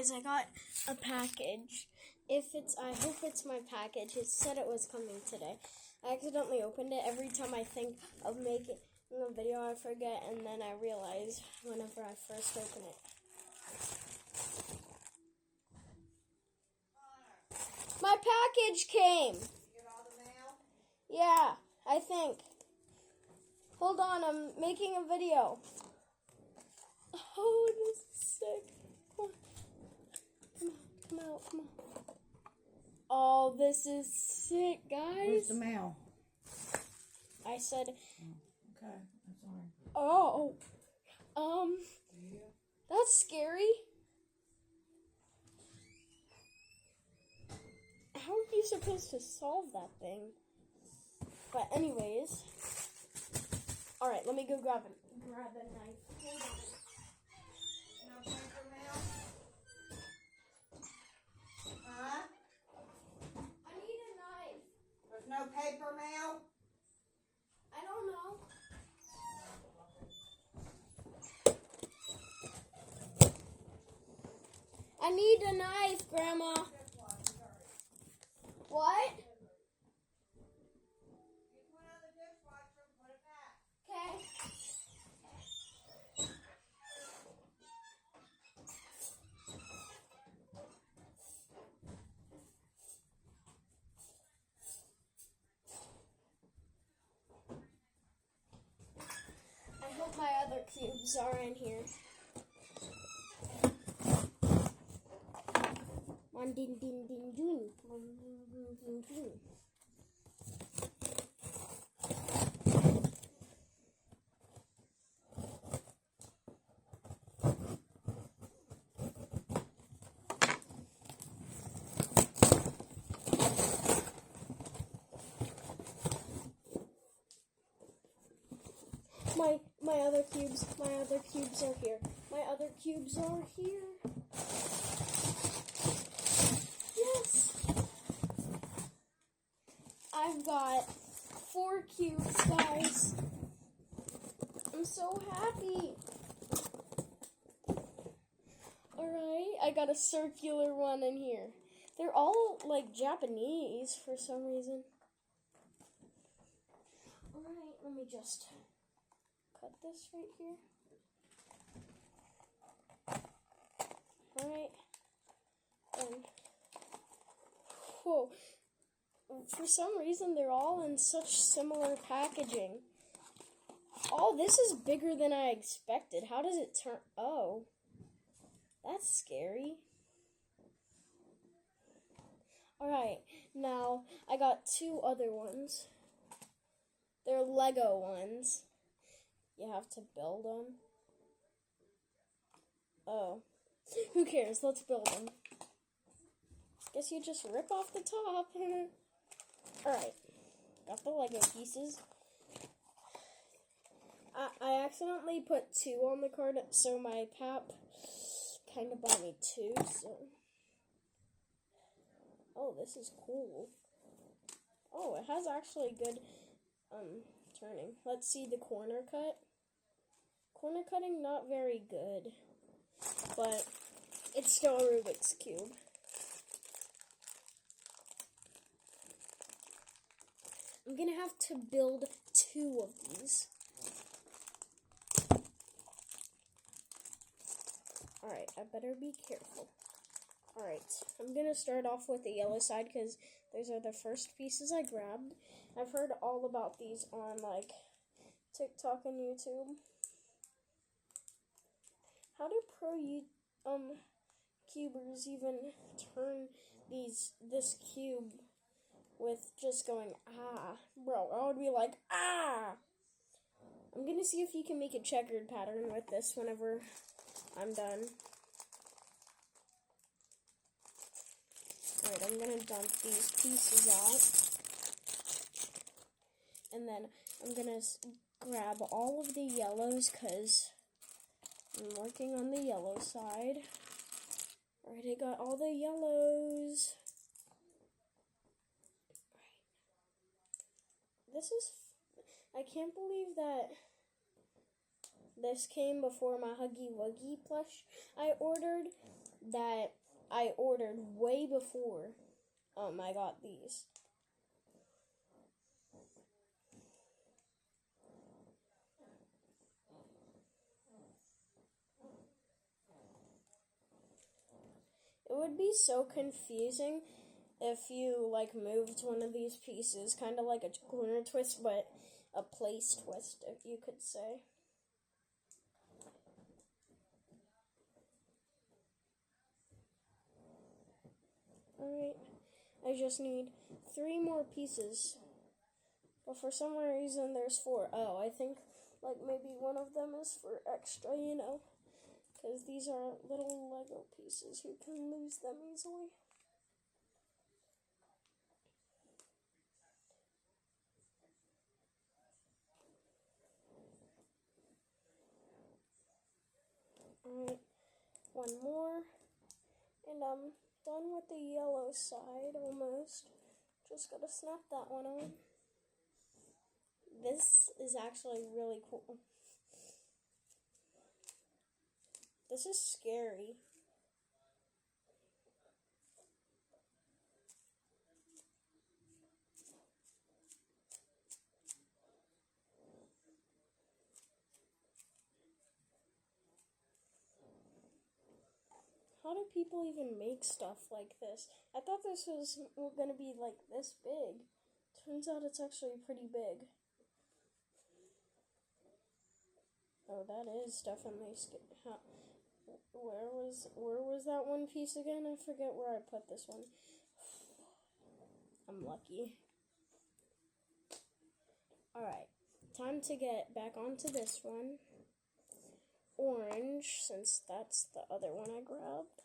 Guys, I got a package. I hope it's my package. It said it was coming today. I accidentally opened it. Every time I think of making a video, I forget, and then I realize whenever I first open it. My package came. You get all the mail? Yeah, I think. Hold on, I'm making a video. Oh, this is sick. Come on. Oh, this is sick, guys. Where's the mail? I said, Okay, I'm sorry. oh, Yeah. that's scary. How are you supposed to solve that thing? But anyways, all right, let me go grab a knife. Hold on. No paper mail? Huh? I need a knife. There's no paper mail? I don't know. I need a knife, Grandma. What? Get one out of the dishwasher and put it back. Okay. I hope my other cubes are in here. One ding ding ding ding. One ding ding ding ding. My other cubes are here. My other cubes are here. Yes! I've got 4 cubes, guys. I'm so happy. Alright, I got a circular one in here. They're all like Japanese for some reason. Alright, let me just cut this right here. Alright. And whoa. For some reason they're all in such similar packaging. Oh, this is bigger than I expected. How does it turn? Oh. That's scary. Alright, now I got 2 other ones. They're Lego ones. You have to build them. Oh. Who cares? Let's build them. Guess you just rip off the top. Alright. Got the Lego pieces. I accidentally put 2 on the card, so my pap kind of bought me 2, so. Oh, this is cool. Oh, it has actually good turning. Let's see the corner cut. Corner cutting, not very good, but it's still a Rubik's Cube. I'm gonna have to build 2 of these. Alright, I better be careful. Alright, I'm gonna start off with the yellow side because those are the first pieces I grabbed. I've heard all about these on like TikTok and YouTube. How do cubers even turn this cube with just going ah? Bro, I would be like ah! I'm gonna see if you can make a checkered pattern with this whenever I'm done. Alright, I'm gonna dump these pieces out. And then I'm gonna grab all of the yellows because I'm working on the yellow side. Alright, I got all the yellows. I can't believe that this came before my Huggy Wuggy plush I ordered. that I ordered way before I got these. It would be so confusing if you like moved one of these pieces, kind of like a corner twist, but a place twist, if you could say. Alright, I just need 3 more pieces. But for some reason there's 4. Oh, I think like maybe one of them is for extra, you know. Because these are little Lego pieces. You can lose them easily. Alright, one more. And I'm done with the yellow side almost. Just gotta snap that one on. This is actually really cool. This is scary. How do people even make stuff like this? I thought this was going to be like this big. Turns out it's actually pretty big. Oh, that is definitely where was that one piece again? I forget where I put this one. I'm lucky. Alright, time to get back onto this one. Orange, since that's the other one I grabbed.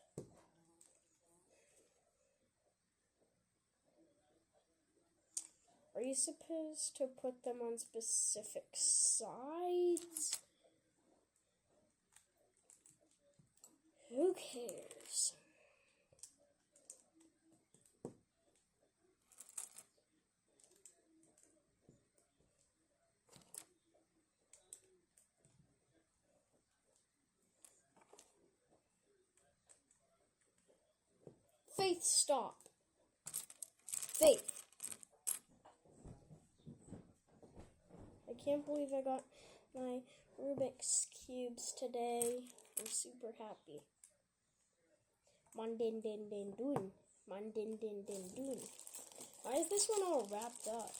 Are you supposed to put them on specific sides? Who cares? Faith, stop. Faith. I can't believe I got my Rubik's Cubes today. I'm super happy. Man din din din doon. Man din din din doon. Why is this one all wrapped up?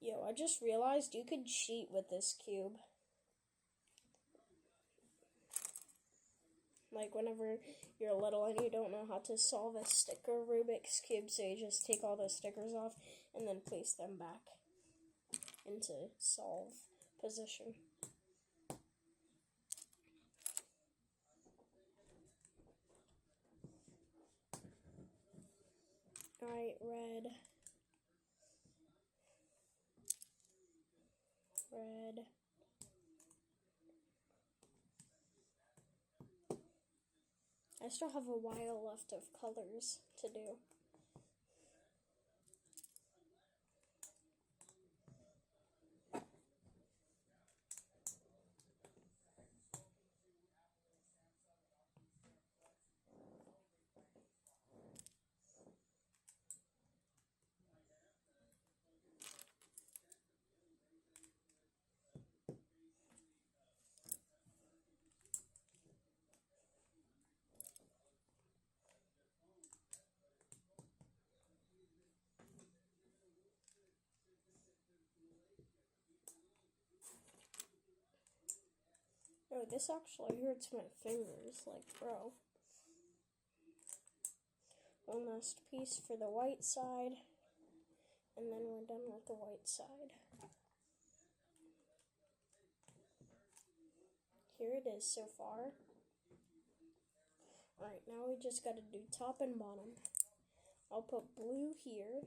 Yo, I just realized you could cheat with this cube. Like whenever you're little and you don't know how to solve a sticker Rubik's Cube, so you just take all the stickers off and then place them back into solve position. Alright, red. Red. I still have a while left of colors to do. Oh, this actually hurts my fingers, like, bro. One last piece for the white side, and then we're done with the white side. Here it is so far. Alright, now we just gotta do top and bottom. I'll put blue here.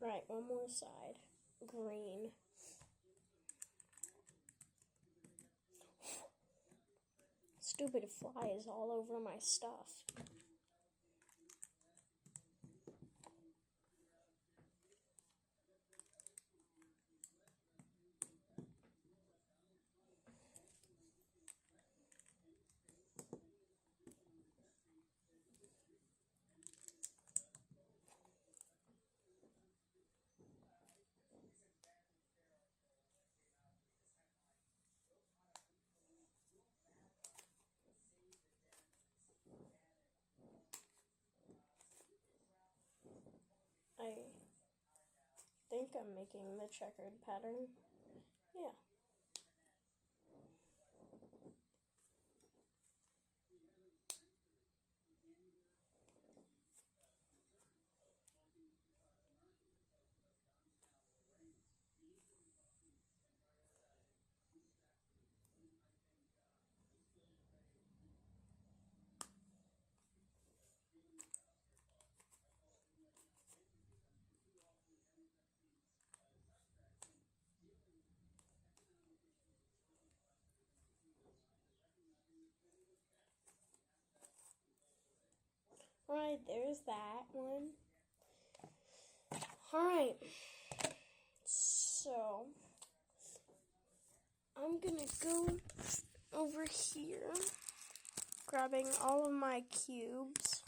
Right, one more side. Green. Stupid fly is all over my stuff. I think I'm making the checkered pattern. Yeah. Alright, there's that one. Alright. So, I'm gonna go over here, grabbing all of my cubes.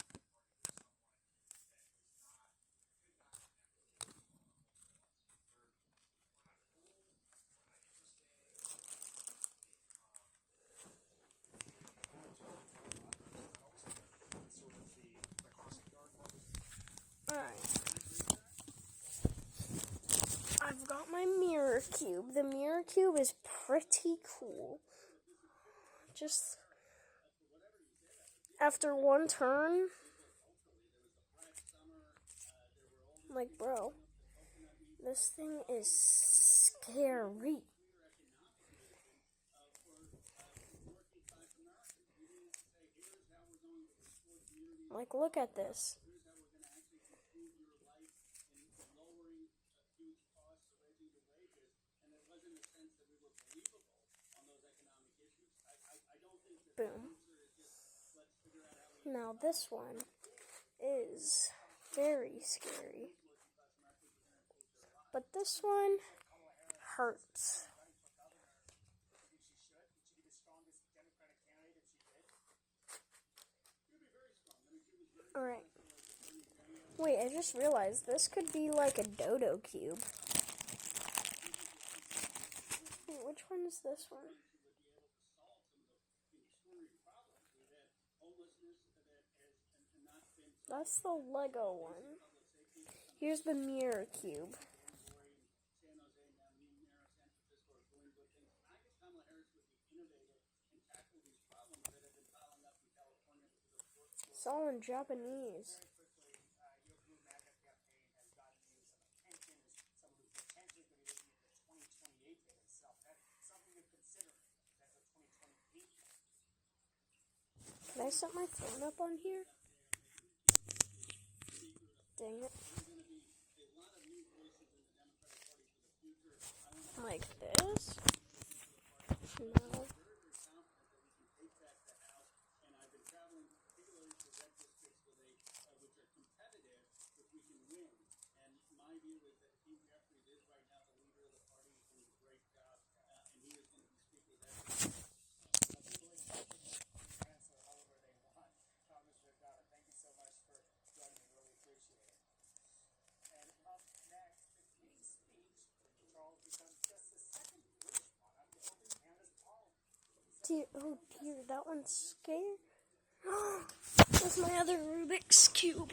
Alright. I've got my mirror cube. The mirror cube is pretty cool. Just after one turn, I'm like, bro, this thing is scary. Like, look at this. Boom. Now this one is very scary. But this one hurts. Alright. Wait, I just realized this could be like a dodo cube. Wait, which one is this one? That's the Lego one. Here's the mirror cube. It's all in Japanese. Can I set my phone up on here? Dang it. Like this? No. Oh dear, that one's scared. That's my other Rubik's Cube.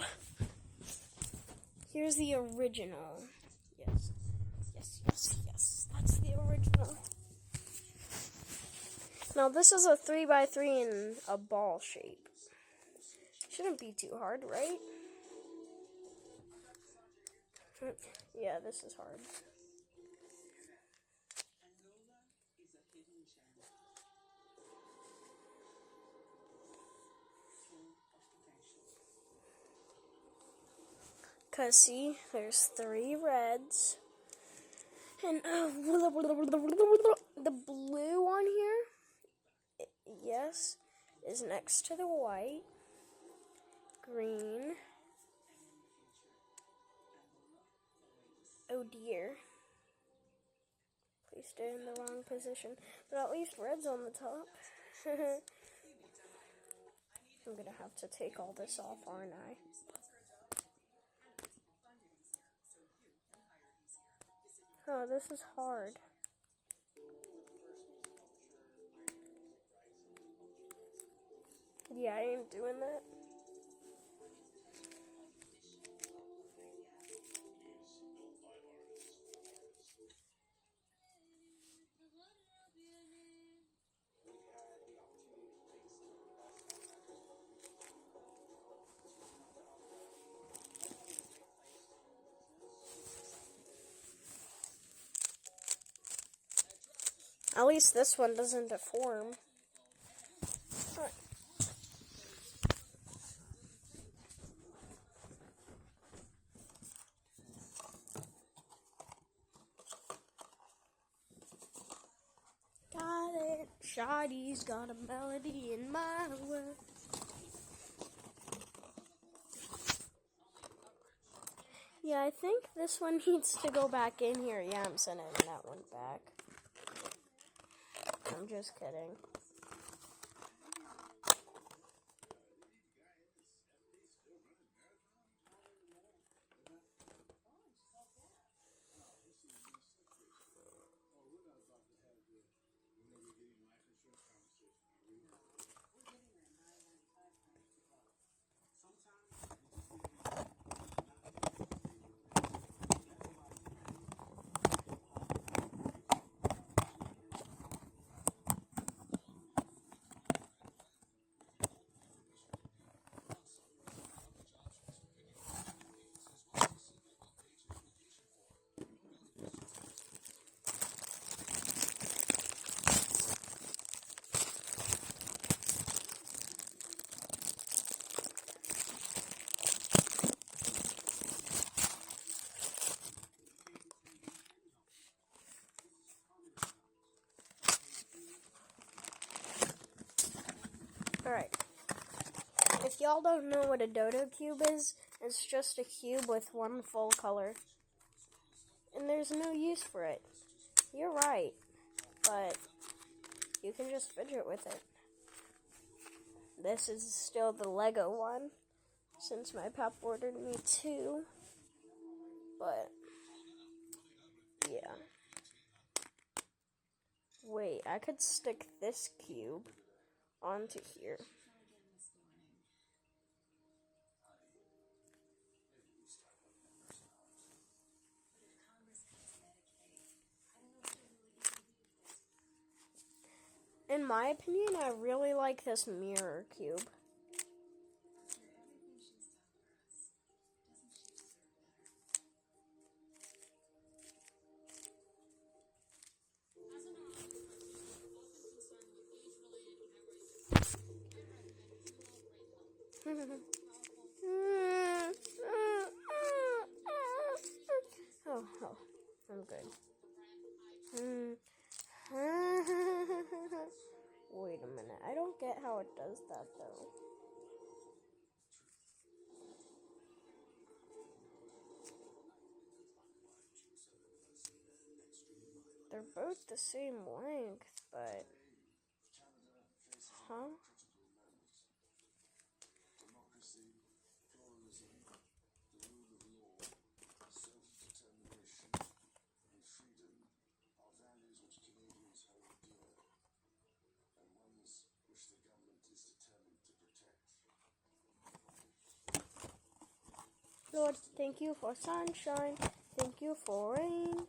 Here's the original. Yes. That's the original. Now this is a 3x3 in a ball shape. Shouldn't be too hard, right? Yeah, this is hard. Cause see, there's 3 reds. And the blue on here, yes, is next to the white. Green. Oh dear. Please stay in the wrong position. But at least red's on the top. I'm gonna have to take all this off, aren't I? Oh, this is hard. Yeah, I ain't doing that. At least this one doesn't deform. Alright. Got it. Shoddy's got a melody in my world. Yeah, I think this one needs to go back in here. Yeah, I'm sending that one back. I'm just kidding. Alright. If y'all don't know what a dodo cube is, it's just a cube with one full color. And there's no use for it. You're right. But you can just fidget with it. This is still the Lego one, since my pap ordered me 2. But, yeah. Wait, I could stick this cube onto here. In my opinion, I really like this mirror cube. Oh, I'm good. Wait a minute, I don't get how it does that though. They're both the same length, but... Huh? Lord, thank you for sunshine, thank you for rain,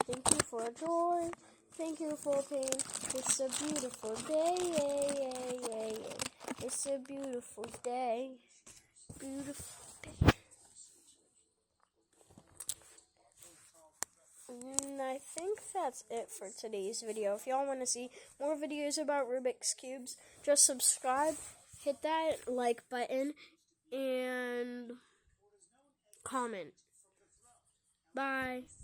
thank you for joy, thank you for pain. It's a beautiful day, it's a beautiful day, beautiful day. And I think that's it for today's video. If y'all want to see more videos about Rubik's Cubes, just subscribe, hit that like button, and comment. Bye.